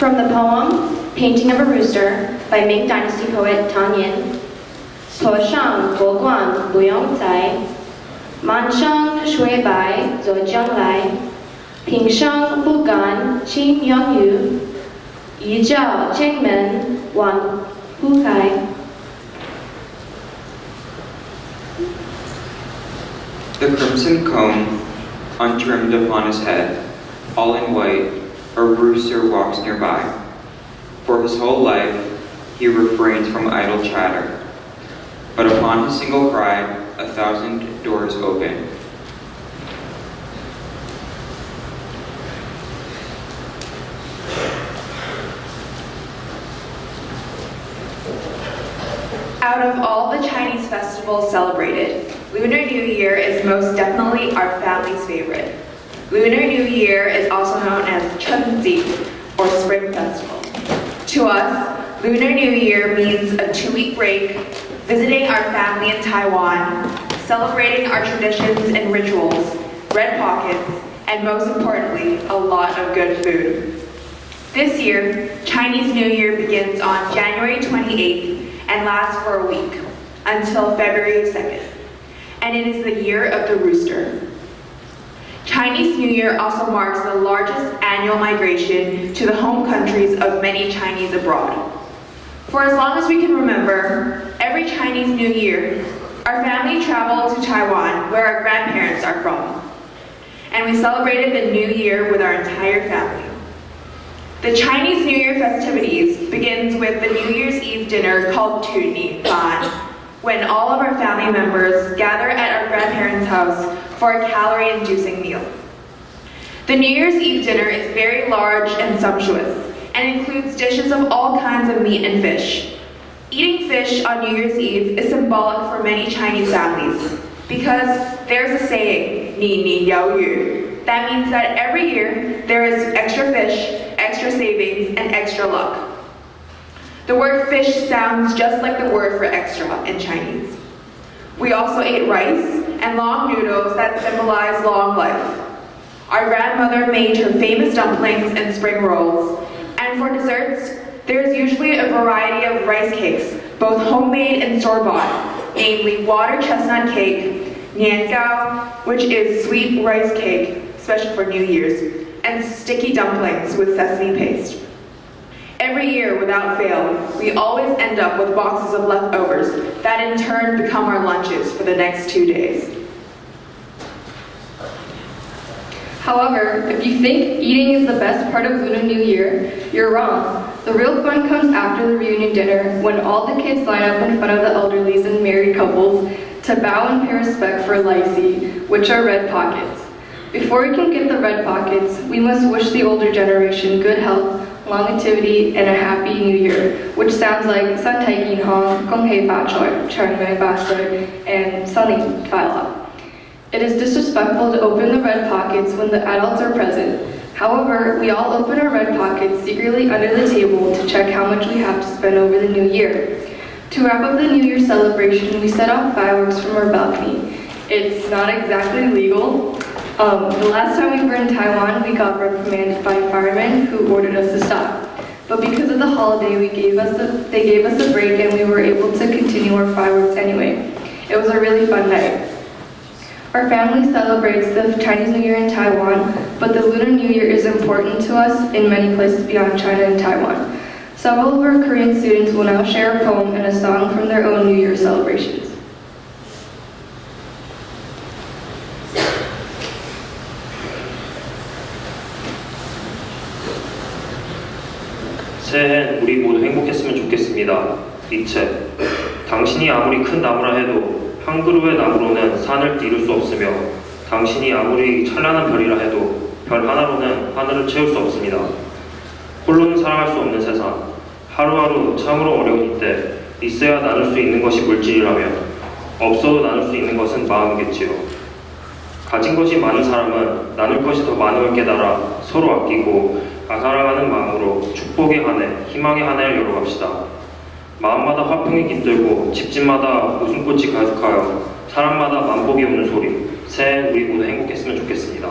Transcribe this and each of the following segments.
From the poem Painting of a Rooster by Ming Dynasty poet Tang Yin. 头上国冠不用摘，满身雪白做将来。平生不敢轻言语，一朝进门望不开。The crimson comb, untrimmed upon his head, all in white, a rooster walks nearby. For his whole life, he refrains from idle chatter. But upon his single cry, 1,000 doors open. Out of all the Chinese festivals celebrated, Lunar New Year is most definitely our family's favorite. Lunar New Year is also known as Chunzi, or Spring Festival. To us, Lunar New Year means a 2-week break, visiting our family in Taiwan, celebrating our traditions and rituals, red pockets, and most importantly, a lot of good food. This year, Chinese New Year begins on January 28th and lasts for a week, until February 2nd. And it is the year of the rooster. Chinese New Year also marks the largest annual migration to the home countries of many Chinese abroad. For as long as we can remember, every Chinese New Year, our family traveled to Taiwan, where our grandparents are from. And we celebrated the New Year with our entire family. The Chinese New Year festivities begins with the New Year's Eve dinner called Tu Ni Fan, when all of our family members gather at our grandparents' house for a calorie-inducing meal. The New Year's Eve dinner is very large and sumptuous, and includes dishes of all kinds of meat and fish. Eating fish on New Year's Eve is symbolic for many Chinese families, because there's a saying, 你你有余. That means that every year there is extra fish, extra savings, and extra luck. The word fish sounds just like the word for extra in Chinese. We also ate rice and long noodles that symbolize long life. Our grandmother made her famous dumplings and spring rolls, and for desserts, there's usually a variety of rice cakes, both homemade and store-bought, namely water chestnut cake, niangao, which is sweet rice cake, special for New Year's, and sticky dumplings with sesame paste. Every year, without fail, we always end up with boxes of leftovers that in turn become our lunches for the next 2 days. However, if you think eating is the best part of Lunar New Year, you're wrong. The real fun comes after the reunion dinner, when all the kids line up in front of the elderlies and married couples to bow and pay respect for Laisi, which are red pockets. Before we can get the red pockets, we must wish the older generation good health, longevity, and a happy new year, which sounds like San Tai Yin Hong, Gong Hei Ba Choi, Chang Mei Ba Sui, and Sunny Phaila. It is disrespectful to open the red pockets when the adults are present. However, we all open our red pockets secretly under the table to check how much we have to spend over the new year. To wrap up the New Year celebration, we set off fireworks from our balcony. It's not exactly legal. The last time we were in Taiwan, we got reprimanded by firemen who ordered us to stop. But because of the holiday, they gave us a break and we were able to continue our fireworks anyway. It was a really fun night. Our family celebrates the Chinese New Year in Taiwan, but the Lunar New Year is important to us in many places beyond China and Taiwan. Several of our Korean students will now share a poem and a song from their own New Year celebrations. 새해엔 우리 모두 행복했으면 좋겠습니다. 이 책. 당신이 아무리 큰 나무라 해도 한 그루의 나무로는 산을 이룰 수 없으며 당신이 아무리 찬란한 별이라 해도 별 하나로는 하늘을 채울 수 없습니다. 홀로는 살아갈 수 없는 세상. 하루하루 참으로 어려운 이때 있어야 나눌 수 있는 것이 물질이라면 없어도 나눌 수 있는 것은 마음이겠지요. 가진 것이 많은 사람은 나눌 것이 더 많음을 깨달아 서로 아끼고 사랑하는 마음으로 축복의 한 해, 희망의 한 해를 열어갑시다. 마음마다 화평이 깃들고 집집마다 웃음꽃이 가득하여 사람마다 만복이 오는 소리. 새해 우리 모두 행복했으면 좋겠습니다.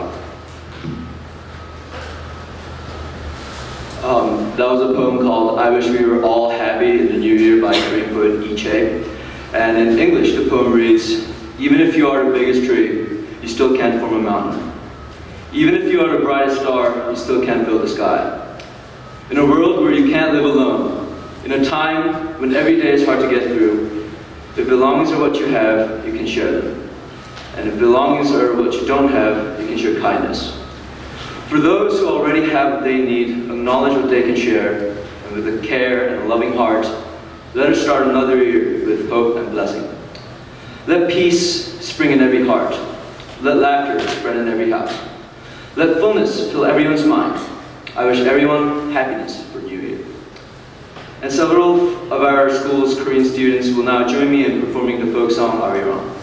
That was a poem called I Wish We Were All Happy in the New Year by Korean poet Lee Chae. And in English, the poem reads, even if you are the biggest tree, you still can't form a mountain. Even if you are the brightest star, you still can't fill the sky. In a world where you can't live alone, in a time when every day is hard to get through, if belongings are what you have, you can share them. And if belongings are what you don't have, you can share kindness. For those who already have what they need, acknowledge what they can share, and with a care and a loving heart, let us start another year with hope and blessing. Let peace spring in every heart. Let laughter spread in every house. Let fullness fill everyone's mind. I wish everyone happiness for New Year. And several of our school's Korean students will now join me in performing the folk song Ariran.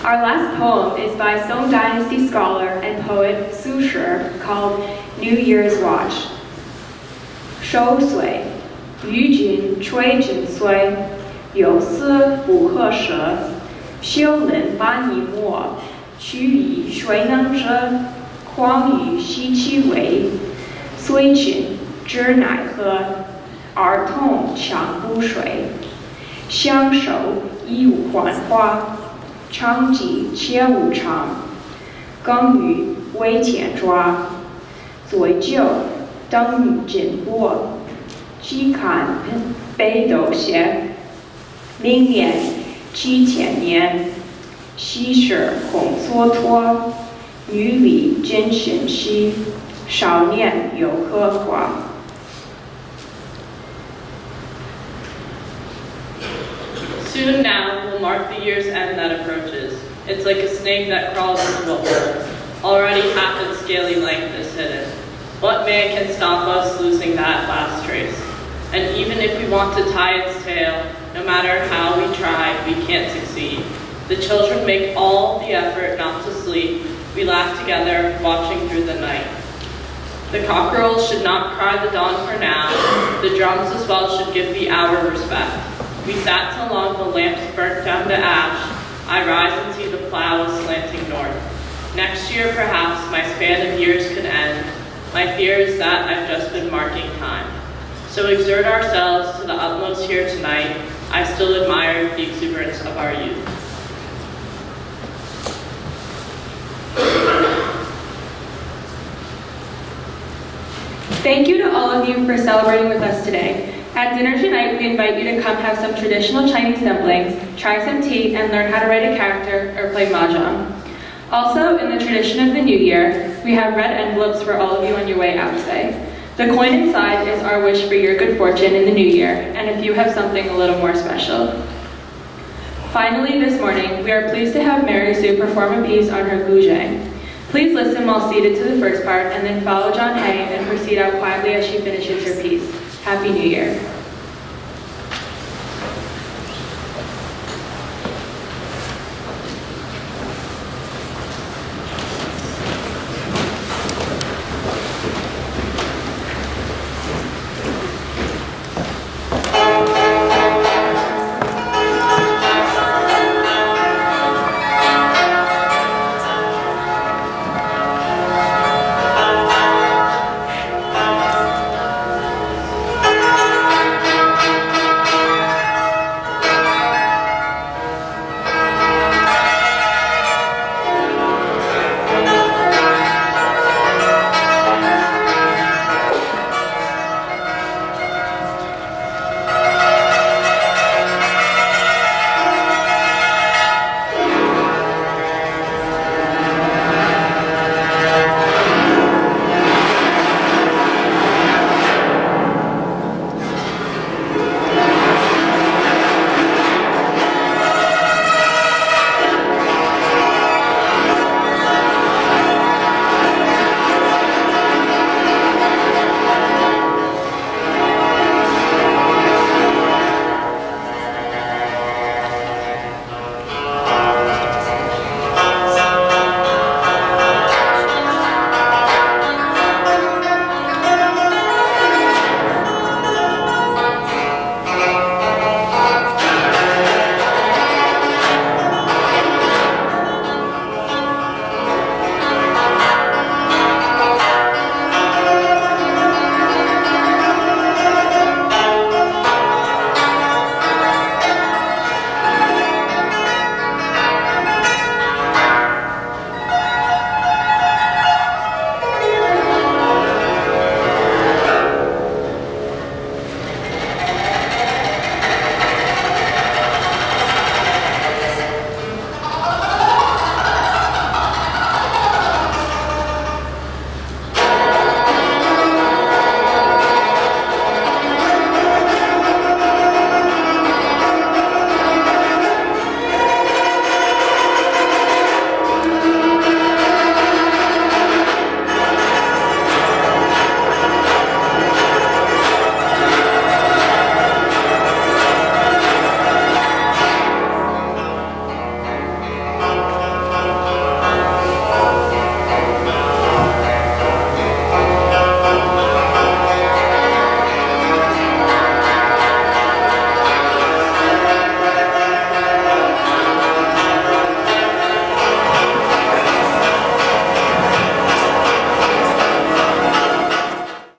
Our last poem is by Song Dynasty scholar and poet Su Shi called New Year's Watch. 收岁，与君吹尽岁，有思不可舍。修能把你没，去以谁能遮？况于西其为，虽群知奈何？儿童强不睡，相守亦无还花。 长计且无常，耕耘为田抓，醉酒等于进步，只看北斗斜。明年七千年，昔时空蹉跎，女力真神兮，少年又何夸？ Soon now will mark the year's end that approaches. It's like a snake that crawls into a hole. Already half its scaly length is hidden. What man can stop us losing that last trace? And even if we want to tie its tail, no matter how we try, we can't succeed. The children make all the effort not to sleep. We laugh together, watching through the night. The cockerels should not cry the dawn for now. The drums as well should give the hour respect. We sat till long the lamps burnt down to ash. I rise and see the plow is slanting north. Next year, perhaps, my span of years could end. My fear is that I've just been marking time. So exert ourselves to the utmost here tonight. I still admire the exuberance of our youth. Thank you to all of you for celebrating with us today. At dinner tonight, we invite you to come have some traditional Chinese dumplings, try some tea, and learn how to write a character or play mahjong. Also, in the tradition of the New Year, we have red envelopes for all of you on your way out today. The coin inside is our wish for your good fortune in the new year, and if you have something a little more special. Finally, this morning, we are pleased to have Mary Sue perform a piece on her guzheng. Please listen while seated to the first part, and then follow John Hay and proceed out quietly as she finishes her piece. Happy New Year.